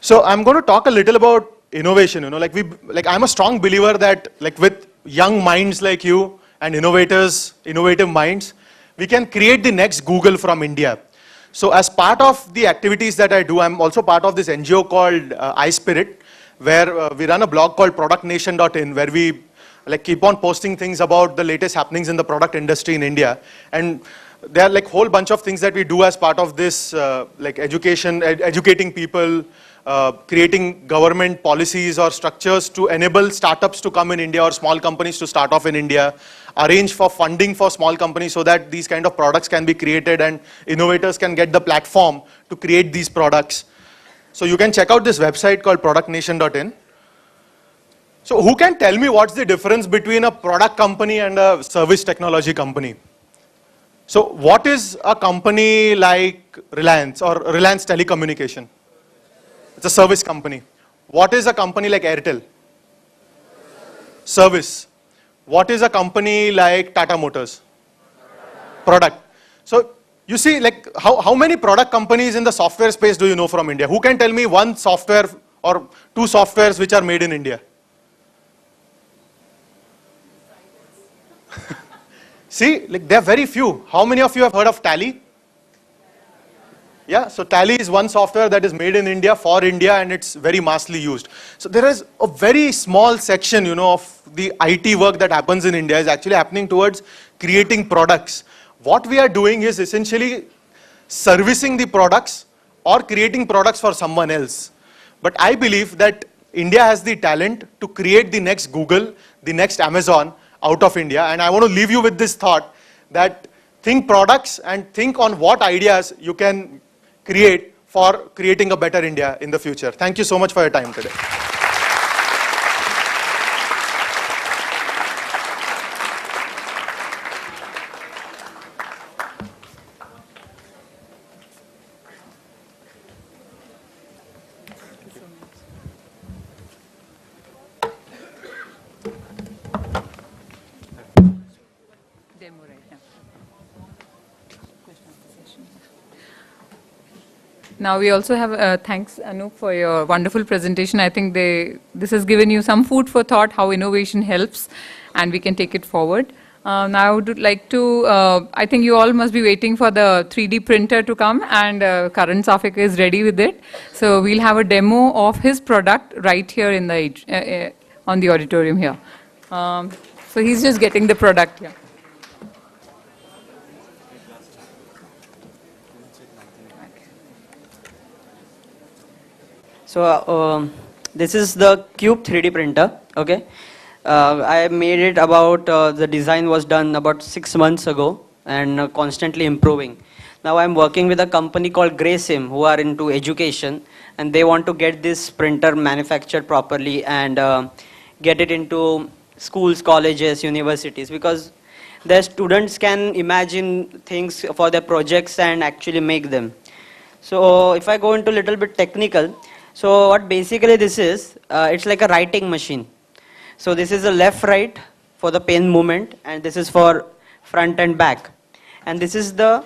So I'm going to talk a little about innovation. Like I'm a strong believer that like with young minds like you and innovative minds, we can create the next Google from India. So as part of the activities that I do, I'm also part of this NGO called iSpirit, where we run a blog called productnation.in, where we like keep on posting things about the latest happenings in the product industry in India. And there are like whole bunch of things that we do as part of this, like educating people, creating government policies or structures to enable startups to come in India or small companies to start off in India, arrange for funding for small companies so that these kind of products can be created and innovators can get the platform to create these products. So you can check out this website called productnation.in. So who can tell me what's the difference between a product company and a service technology company? So what is a company like Reliance or Reliance Telecommunication? It's a service company. What is a company like Airtel? Service. What is a company like Tata Motors? Product. So you see, like how many product companies in the software space do you know from India? Who can tell me one software or two softwares which are made in India? See, like there are very few. How many of you have heard of Tally? Yeah, so Tally is one software that is made in India for India and it's very massively used. So there is a very small section, of the IT work that happens in India is actually happening towards creating products. What we are doing is essentially servicing the products or creating products for someone else. But I believe that India has the talent to create the next Google, the next Amazon out of India. And I want to leave you with this thought that think products and think on what ideas you can create for creating a better India in the future. Thank you so much for your time today. Now we also have, thanks Anup for your wonderful presentation. I think this has given you some food for thought how innovation helps and we can take it forward. Now I would like to, I think you all must be waiting for the 3D printer to come and Karan Safik is ready with it. So we'll have a demo of his product right here in the, on the auditorium here. So he's just getting the product here. So this is the Cube 3D printer, okay. I made it about, the design was done about 6 months ago and constantly improving. Now I'm working with a company called Graysim who are into education and they want to get this printer manufactured properly and get it into schools, colleges, universities, because their students can imagine things for their projects and actually make them. So if I go into a little bit technical, so what basically this is, it's like a writing machine. So this is a left right for the pen movement and this is for front and back. And this is the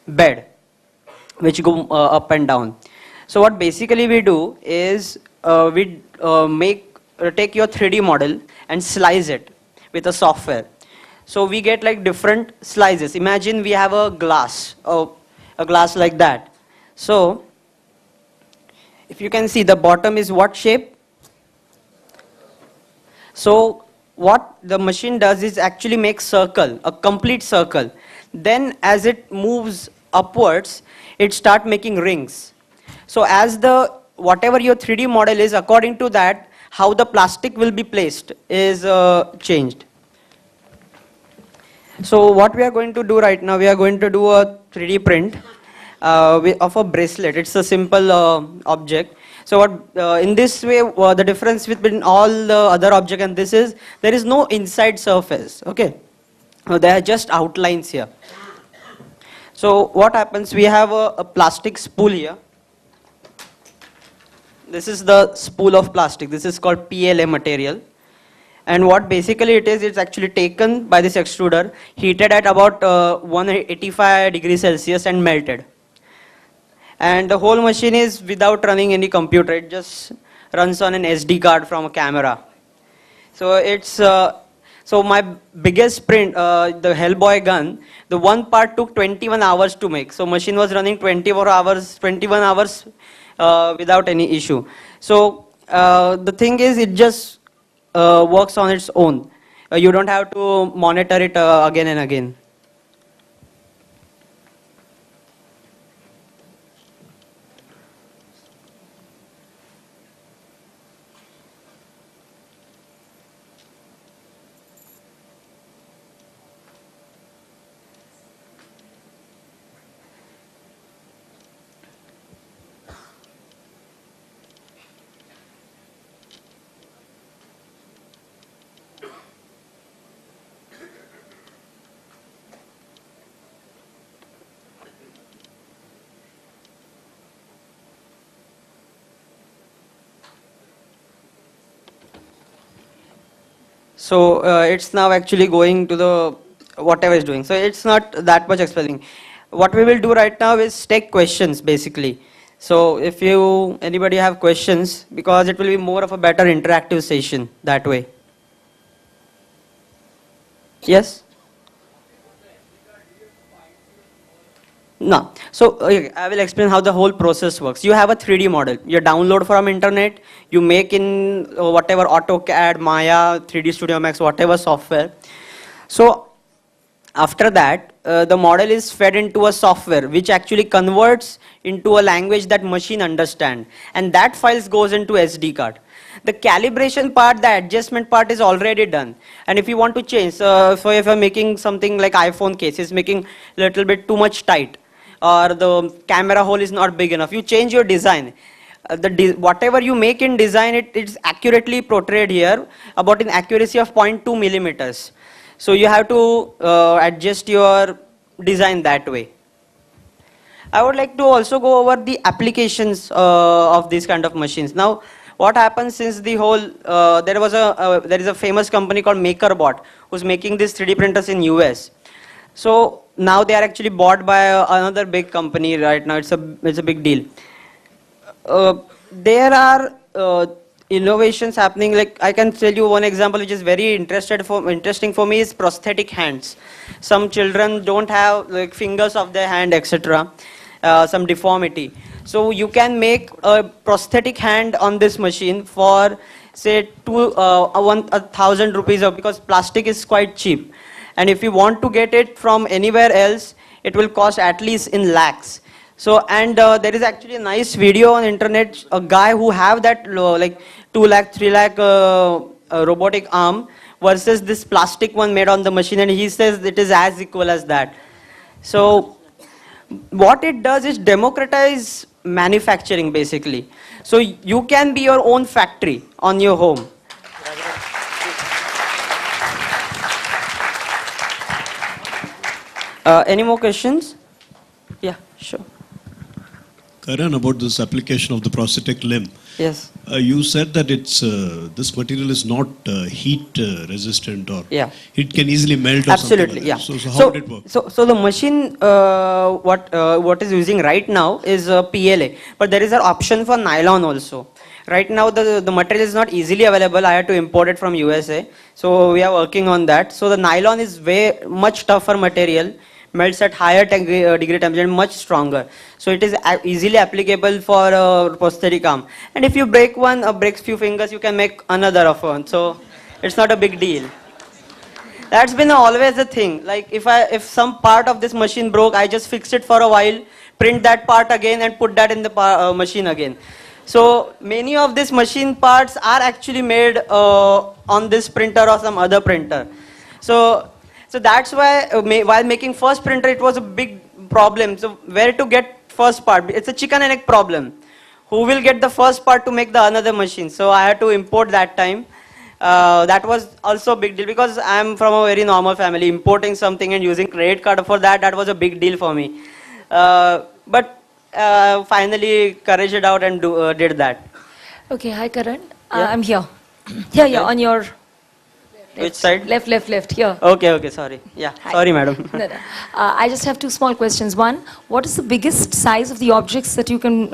bed which go up and down. So what basically we do is we take your 3D model and slice it with a software. So we get like different slices. Imagine we have a glass like that. So if you can see, the bottom is what shape? So what the machine does is actually make circle, a complete circle. Then as it moves upwards, it start making rings. So as the whatever your 3D model is, according to that, how the plastic will be placed is changed. So what we are going to do right now, we are going to do a 3D print of a bracelet. It's a simple object. So what, in this way, the difference between all the other object and this is, there is no inside surface, okay? There are just outlines here. So what happens, we have a plastic spool here. This is the spool of plastic. This is called PLA material. And what basically it is, it's actually taken by this extruder, heated at about 185 degrees Celsius and melted. And the whole machine is without running any computer. It just runs on an SD card from a camera. So it's so my biggest print, the Hellboy gun, the one part took 21 hours to make. So machine was running 21 hours without any issue. So the thing is, it just works on its own. You don't have to monitor it again and again. So it's now actually going to the whatever it's doing. So it's not that much explaining. What we will do right now is take questions basically. So if anybody have questions, because it will be more of a better interactive session that way. Yes? No. So I will explain how the whole process works. You have a 3D model. You download from internet. You make in whatever AutoCAD, Maya, 3D Studio Max, whatever software. So after that, the model is fed into a software which actually converts into a language that machine understand, and that files goes into SD card. The calibration part, the adjustment part is already done. And if you want to change, so if I'm making something like iPhone case, is making a little bit too much tight, or the camera hole is not big enough, you change your design. Whatever you make in design, it's accurately portrayed here about an accuracy of 0.2 millimeters. So you have to adjust your design that way. I would like to also go over the applications of these kind of machines. Now, what happens since the whole, there is a famous company called MakerBot who's making these 3D printers in US. So now they are actually bought by another big company right now. It's a big deal. There are innovations happening. Like I can tell you one example which is very interesting for me is prosthetic hands. Some children don't have like fingers of their hand, etc. Some deformity. So you can make a prosthetic hand on this machine for say 1,000 rupees, because plastic is quite cheap. And if you want to get it from anywhere else, it will cost at least in lakhs. So, and there is actually a nice video on internet, a guy who have that like 2 lakh, 3 lakh robotic arm versus this plastic one made on the machine, and he says it is as equal as that. So what it does is democratize manufacturing basically. So you can be your own factory on your home. Any more questions? Yeah, sure. Karan, about this application of the prosthetic limb. Yes. You said that it's this material is not heat resistant, or Yeah. it can easily melt. Or Absolutely, something like yeah. that. So how would it work? So the machine, what is using right now is PLA, but there is an option for nylon also. Right now the material is not easily available. I had to import it from USA. So we are working on that. So the nylon is much tougher material, melts at higher degree temperature, much stronger. So it is easily applicable for prosthetic arm. And if you break breaks few fingers, you can make another of one. So it's not a big deal. That's been always a thing. Like if some part of this machine broke, I just fix it for a while, print that part again, and put that in the machine again. So many of these machine parts are actually made on this printer or some other printer. So that's why while making first printer, it was a big problem. So where to get first part? It's a chicken and egg problem. Who will get the first part to make the another machine? So I had to import that time. That was also a big deal because I'm from a very normal family. Importing something and using credit card for that was a big deal for me. But finally courage it out and did that. Okay, hi Karan. Yeah. I'm here. Here, on your Which side? Left, left, left, here. Okay, sorry. Yeah, Hi. sorry, madam. No, no. I just have two small questions. One, what is the biggest size of the objects that you can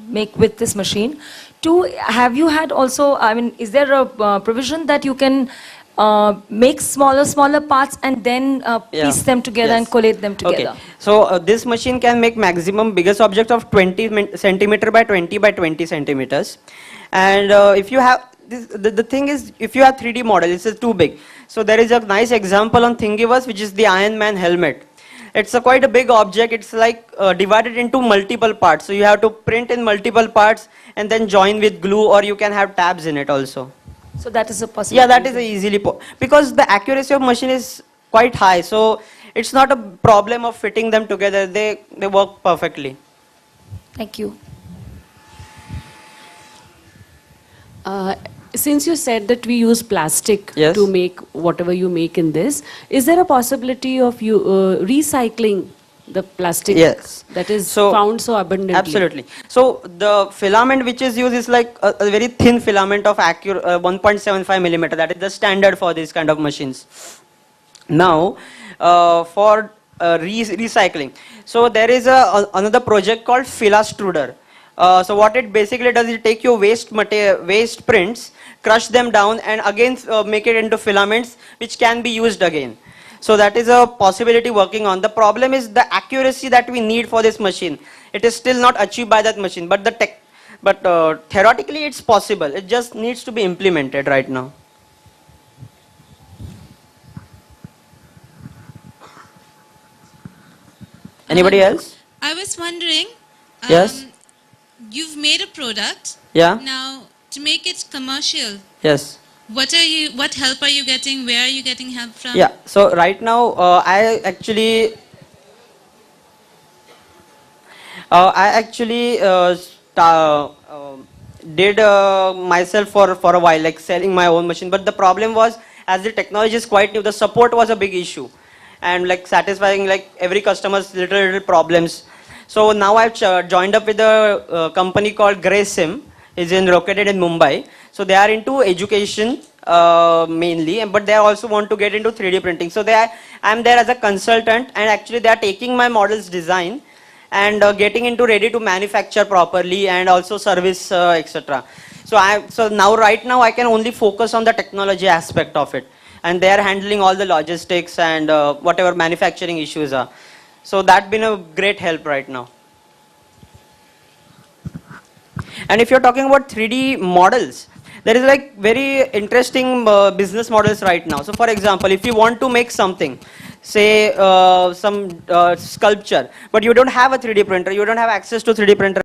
make with this machine? Two, have you had also, I mean, is there a provision that you can make smaller parts and then Yeah. piece them together and Yes. collate them together? Okay, so this machine can make maximum biggest object of 20 centimeter by 20 by 20 centimeters. And if you have, the thing is, if you have 3D model, it's too big. So there is a nice example on Thingiverse, which is the Iron Man helmet. It's quite a big object. It's like divided into multiple parts. So you have to print in multiple parts and then join with glue, or you can have tabs in it also. So that is a possibility. Yeah, that is easily because the accuracy of machine is quite high. So it's not a problem of fitting them together. They work perfectly. Thank you. Since you said that we use plastic Yes. to make whatever you make in this, is there a possibility of you recycling the plastic Yes. that is So- found so abundantly? Absolutely. So the filament which is used is like a very thin filament of 1.75 millimeter. That is the standard for these kind of machines. Now, for recycling, so there is another project called Filastruder. So what it basically does is take your waste prints, crush them down, and again make it into filaments which can be used again. So that is a possibility working on. The problem is the accuracy that we need for this machine. It is still not achieved by that machine, but theoretically it's possible. It just needs to be implemented right now. Anybody else? I was wondering. Yes. You've made a product. Yeah. Now, to make it commercial, Yes. what help are you getting? Where are you getting help from? Yeah. So right now, I actually did myself for a while, like selling my own machine. But the problem was, as the technology is quite new, the support was a big issue, and like satisfying like every customer's little problems. So now I've joined up with a company called GraySim. Is located in Mumbai. So they are into education mainly, but they also want to get into 3D printing. So I'm there as a consultant, and actually they are taking my model's design and getting into ready to manufacture properly and also service, etc. So now right now I can only focus on the technology aspect of it, and they are handling all the logistics and whatever manufacturing issues are. So that's been a great help right now. And if you're talking about 3D models, there is like very interesting business models right now. So for example, if you want to make something, say some sculpture, but you don't have a 3D printer, you don't have access to 3D printer,